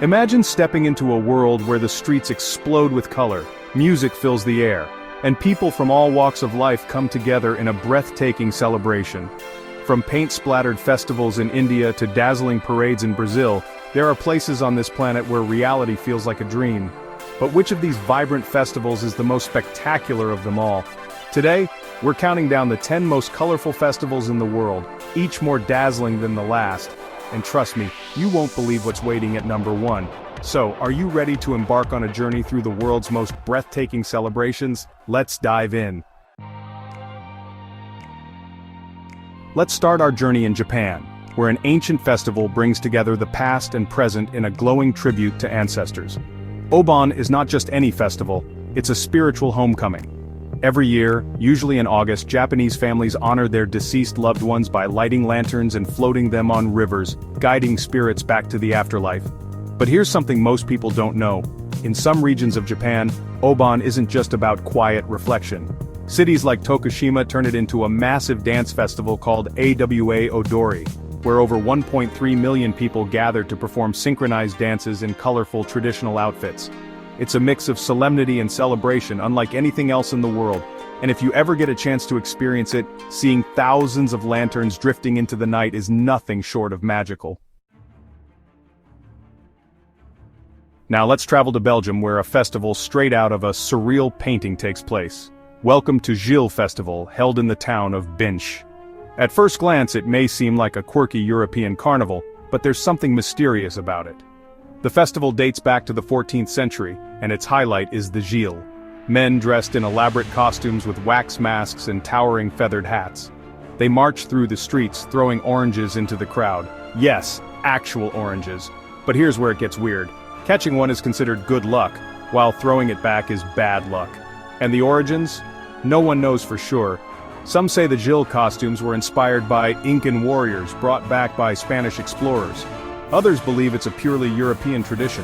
Imagine stepping into a world where the streets explode with color, music fills the air, and people from all walks of life come together in a breathtaking celebration. From paint-splattered festivals in India to dazzling parades in Brazil, there are places on this planet where reality feels like a dream. But which of these vibrant festivals is the most spectacular of them all? Today, we're counting down the 10 most colorful festivals in the world, each more dazzling than the last. And trust me, you won't believe what's waiting at number 1. So, are you ready to embark on a journey through the world's most breathtaking celebrations? Let's dive in. Let's start our journey in Japan, where an ancient festival brings together the past and present in a glowing tribute to ancestors. Obon is not just any festival, it's a spiritual homecoming. Every year, usually in August, Japanese families honor their deceased loved ones by lighting lanterns and floating them on rivers, guiding spirits back to the afterlife. But here's something most people don't know. In some regions of Japan, Obon isn't just about quiet reflection. Cities like Tokushima turn it into a massive dance festival called AWA Odori, where over 1.3 million people gather to perform synchronized dances in colorful traditional outfits. It's a mix of solemnity and celebration unlike anything else in the world, and if you ever get a chance to experience it, seeing thousands of lanterns drifting into the night is nothing short of magical. Now let's travel to Belgium, where a festival straight out of a surreal painting takes place. Welcome to Gilles Festival, held in the town of Binche. At first glance it may seem like a quirky European carnival, but there's something mysterious about it. The festival dates back to the 14th century, and its highlight is the Gilles. Men dressed in elaborate costumes with wax masks and towering feathered hats. They march through the streets, throwing oranges into the crowd. Yes, actual oranges. But here's where it gets weird. Catching one is considered good luck, while throwing it back is bad luck. And the origins? No one knows for sure. Some say the Gilles costumes were inspired by Incan warriors brought back by Spanish explorers. Others believe it's a purely European tradition.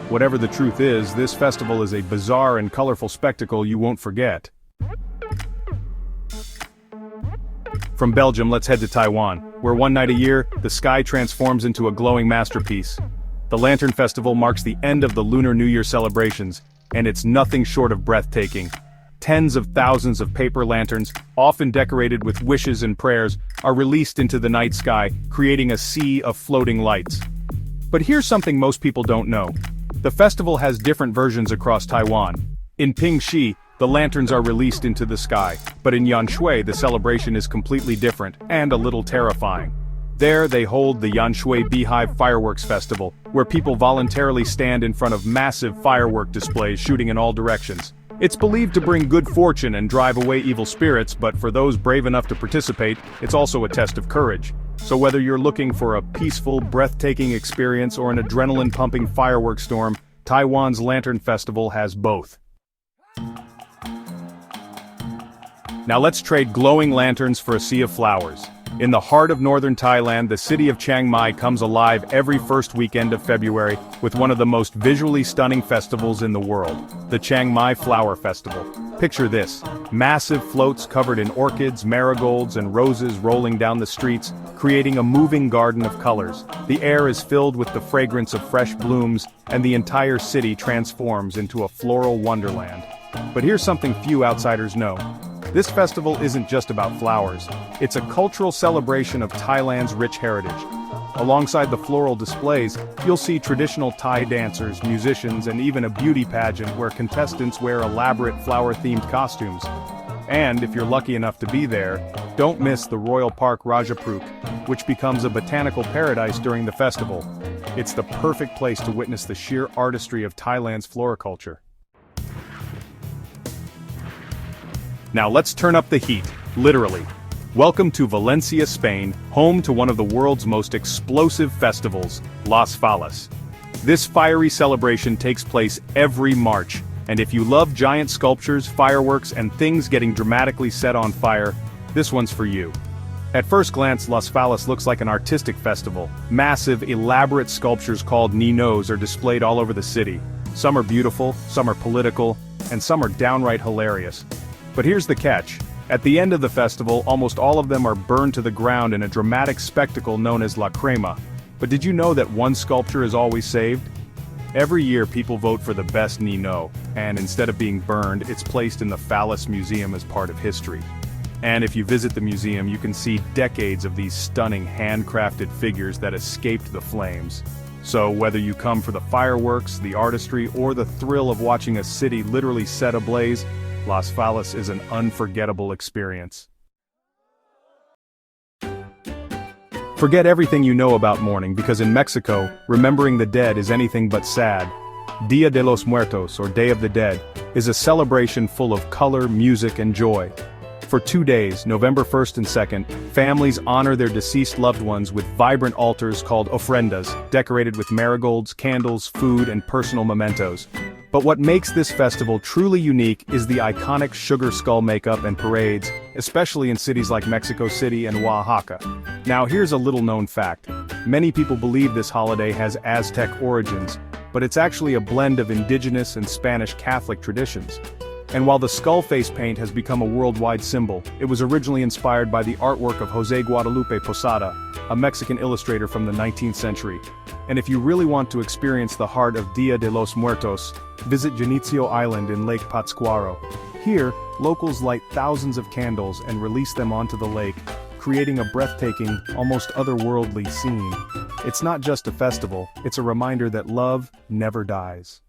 Whatever the truth is, this festival is a bizarre and colorful spectacle you won't forget. From Belgium, let's head to Taiwan, where one night a year, the sky transforms into a glowing masterpiece. The Lantern Festival marks the end of the Lunar New Year celebrations, and it's nothing short of breathtaking. Tens of thousands of paper lanterns, often decorated with wishes and prayers, are released into the night sky, creating a sea of floating lights. But here's something most people don't know. The festival has different versions across Taiwan. In Pingxi, the lanterns are released into the sky, but in Yanshui the celebration is completely different, and a little terrifying. There they hold the Yanshui Beehive Fireworks Festival, where people voluntarily stand in front of massive firework displays shooting in all directions. It's believed to bring good fortune and drive away evil spirits, but for those brave enough to participate, it's also a test of courage. So whether you're looking for a peaceful, breathtaking experience or an adrenaline-pumping fireworks storm, Taiwan's Lantern Festival has both. Now let's trade glowing lanterns for a sea of flowers. In the heart of northern Thailand, the city of Chiang Mai comes alive every first weekend of February with one of the most visually stunning festivals in the world, the Chiang Mai Flower Festival. Picture this: massive floats covered in orchids, marigolds, and roses rolling down the streets, creating a moving garden of colors. The air is filled with the fragrance of fresh blooms, and the entire city transforms into a floral wonderland. But here's something few outsiders know. This festival isn't just about flowers. It's a cultural celebration of Thailand's rich heritage. Alongside the floral displays, you'll see traditional Thai dancers, musicians, and even a beauty pageant where contestants wear elaborate flower-themed costumes. And if you're lucky enough to be there, don't miss the Royal Park Rajapruk, which becomes a botanical paradise during the festival. It's the perfect place to witness the sheer artistry of Thailand's floriculture. Now let's turn up the heat, literally. Welcome to Valencia, Spain, home to one of the world's most explosive festivals, Las Fallas. This fiery celebration takes place every March, and if you love giant sculptures, fireworks, and things getting dramatically set on fire, this one's for you. At first glance, Las Fallas looks like an artistic festival. Massive, elaborate sculptures called ninos are displayed all over the city. Some are beautiful, some are political, and some are downright hilarious. But here's the catch. At the end of the festival, almost all of them are burned to the ground in a dramatic spectacle known as La Crema. But did you know that one sculpture is always saved? Every year people vote for the best Nino, and instead of being burned, it's placed in the Fallas Museum as part of history. And if you visit the museum, you can see decades of these stunning handcrafted figures that escaped the flames. So whether you come for the fireworks, the artistry, or the thrill of watching a city literally set ablaze, Las Fallas is an unforgettable experience. Forget everything you know about mourning, because in Mexico, remembering the dead is anything but sad. Dia de los Muertos, or Day of the Dead, is a celebration full of color, music, and joy. For 2 days, November 1st and 2nd, families honor their deceased loved ones with vibrant altars called ofrendas, decorated with marigolds, candles, food, and personal mementos. But what makes this festival truly unique is the iconic sugar skull makeup and parades, especially in cities like Mexico City and Oaxaca. Now here's a little-known fact. Many people believe this holiday has Aztec origins, but it's actually a blend of indigenous and Spanish Catholic traditions. And while the skull face paint has become a worldwide symbol, it was originally inspired by the artwork of José Guadalupe Posada, a Mexican illustrator from the 19th century. And if you really want to experience the heart of Dia de los Muertos, visit Janitzio Island in Lake Pátzcuaro. Here, locals light thousands of candles and release them onto the lake, creating a breathtaking, almost otherworldly scene. It's not just a festival, it's a reminder that love never dies.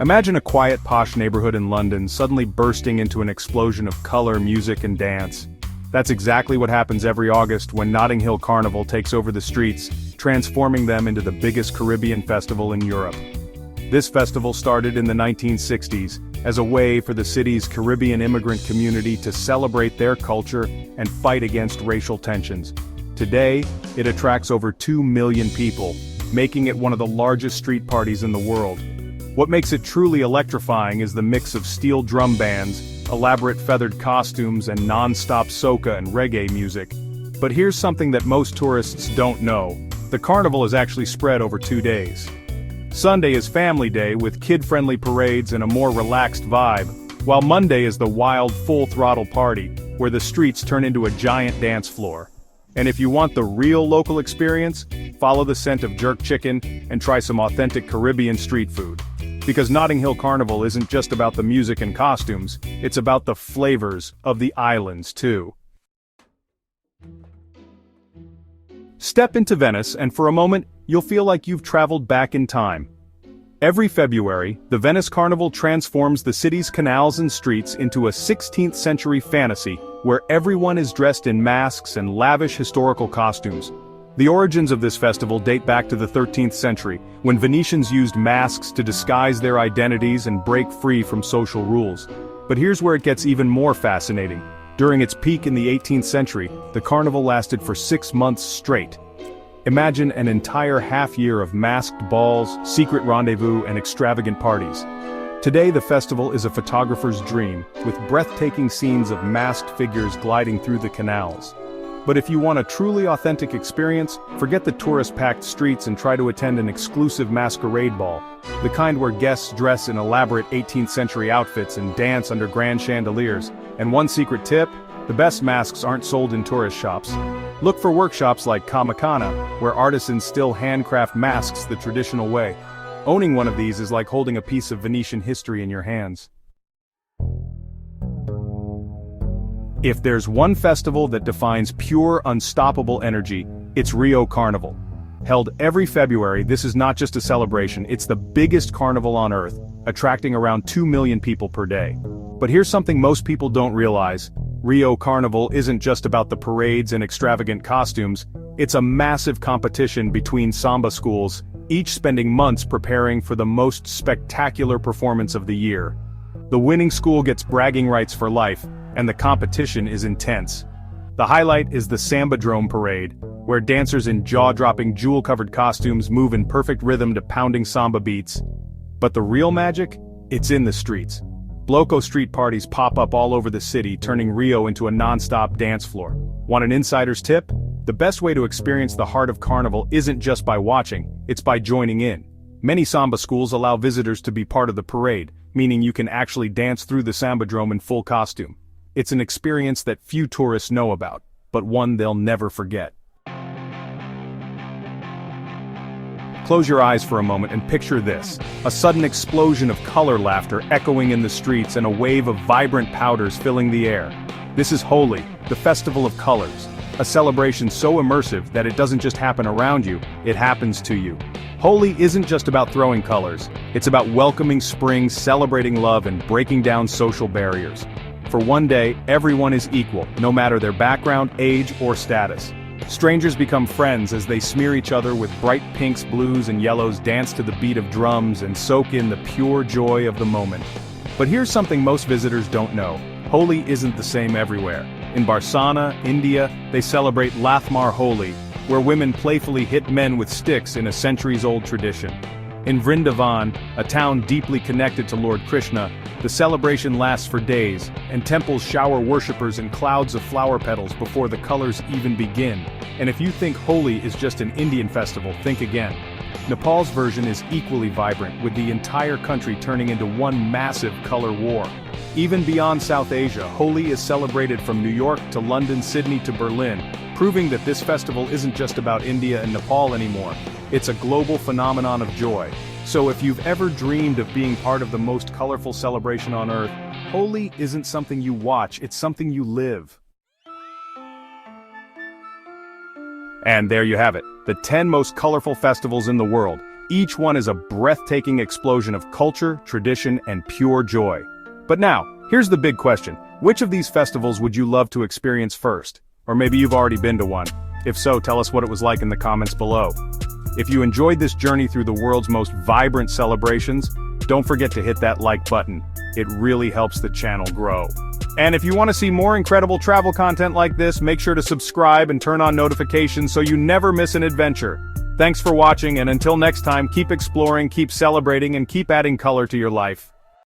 Imagine a quiet, posh neighborhood in London suddenly bursting into an explosion of color, music, and dance. That's exactly what happens every August when Notting Hill Carnival takes over the streets, transforming them into the biggest Caribbean festival in Europe. This festival started in the 1960s as a way for the city's Caribbean immigrant community to celebrate their culture and fight against racial tensions. Today, it attracts over 2 million people, making it one of the largest street parties in the world. What makes it truly electrifying is the mix of steel drum bands, elaborate feathered costumes, and non-stop soca and reggae music. But here's something that most tourists don't know. The carnival is actually spread over 2 days. Sunday is family day with kid-friendly parades and a more relaxed vibe, while Monday is the wild, full-throttle party, where the streets turn into a giant dance floor. And if you want the real local experience, follow the scent of jerk chicken and try some authentic Caribbean street food. Because Notting Hill Carnival isn't just about the music and costumes, it's about the flavors of the islands too. Step into Venice and for a moment, you'll feel like you've traveled back in time. Every February, the Venice Carnival transforms the city's canals and streets into a 16th century fantasy where everyone is dressed in masks and lavish historical costumes. The origins of this festival date back to the 13th century, when Venetians used masks to disguise their identities and break free from social rules. But here's where it gets even more fascinating. During its peak in the 18th century, the carnival lasted for 6 months straight. Imagine an entire half-year of masked balls, secret rendezvous, and extravagant parties. Today the festival is a photographer's dream, with breathtaking scenes of masked figures gliding through the canals. But if you want a truly authentic experience, forget the tourist-packed streets and try to attend an exclusive masquerade ball, the kind where guests dress in elaborate 18th century outfits and dance under grand chandeliers. And one secret tip, the best masks aren't sold in tourist shops. Look for workshops like Kamakana, where artisans still handcraft masks the traditional way. Owning one of these is like holding a piece of Venetian history in your hands. If there's one festival that defines pure, unstoppable energy, it's Rio Carnival. Held every February, this is not just a celebration, it's the biggest carnival on Earth, attracting around 2 million people per day. But here's something most people don't realize. Rio Carnival isn't just about the parades and extravagant costumes, it's a massive competition between samba schools, each spending months preparing for the most spectacular performance of the year. The winning school gets bragging rights for life, and the competition is intense. The highlight is the Sambadrome Parade, where dancers in jaw-dropping jewel-covered costumes move in perfect rhythm to pounding samba beats. But the real magic? It's in the streets. Bloco street parties pop up all over the city, turning Rio into a non-stop dance floor. Want an insider's tip? The best way to experience the heart of Carnival isn't just by watching, it's by joining in. Many samba schools allow visitors to be part of the parade, meaning you can actually dance through the Sambadrome in full costume. It's an experience that few tourists know about, but one they'll never forget. Close your eyes for a moment and picture this: a sudden explosion of color laughter echoing in the streets and a wave of vibrant powders filling the air. This is Holi, the festival of colors. A celebration so immersive that it doesn't just happen around you, it happens to you. Holi isn't just about throwing colors, it's about welcoming spring, celebrating love, and breaking down social barriers. For one day, everyone is equal, no matter their background, age, or status. Strangers become friends as they smear each other with bright pinks, blues, and yellows, dance to the beat of drums, and soak in the pure joy of the moment. But here's something most visitors don't know: Holi isn't the same everywhere. In Barcelona, India, they celebrate Lathmar Holi, where women playfully hit men with sticks in a centuries-old tradition. In Vrindavan, a town deeply connected to Lord Krishna, the celebration lasts for days, and temples shower worshippers in clouds of flower petals before the colors even begin. And if you think Holi is just an Indian festival, think again. Nepal's version is equally vibrant, with the entire country turning into one massive color war. Even beyond South Asia, Holi is celebrated from New York to London, Sydney to Berlin, proving that this festival isn't just about India and Nepal anymore. It's a global phenomenon of joy. So if you've ever dreamed of being part of the most colorful celebration on Earth, Holi isn't something you watch, it's something you live. And there you have it, the 10 most colorful festivals in the world. Each one is a breathtaking explosion of culture, tradition, and pure joy. But now, here's the big question: which of these festivals would you love to experience first? Or maybe you've already been to one. If so, tell us what it was like in the comments below. If you enjoyed this journey through the world's most vibrant celebrations, don't forget to hit that like button. It really helps the channel grow. And if you want to see more incredible travel content like this, make sure to subscribe and turn on notifications so you never miss an adventure. Thanks for watching, and until next time, keep exploring, keep celebrating, and keep adding color to your life.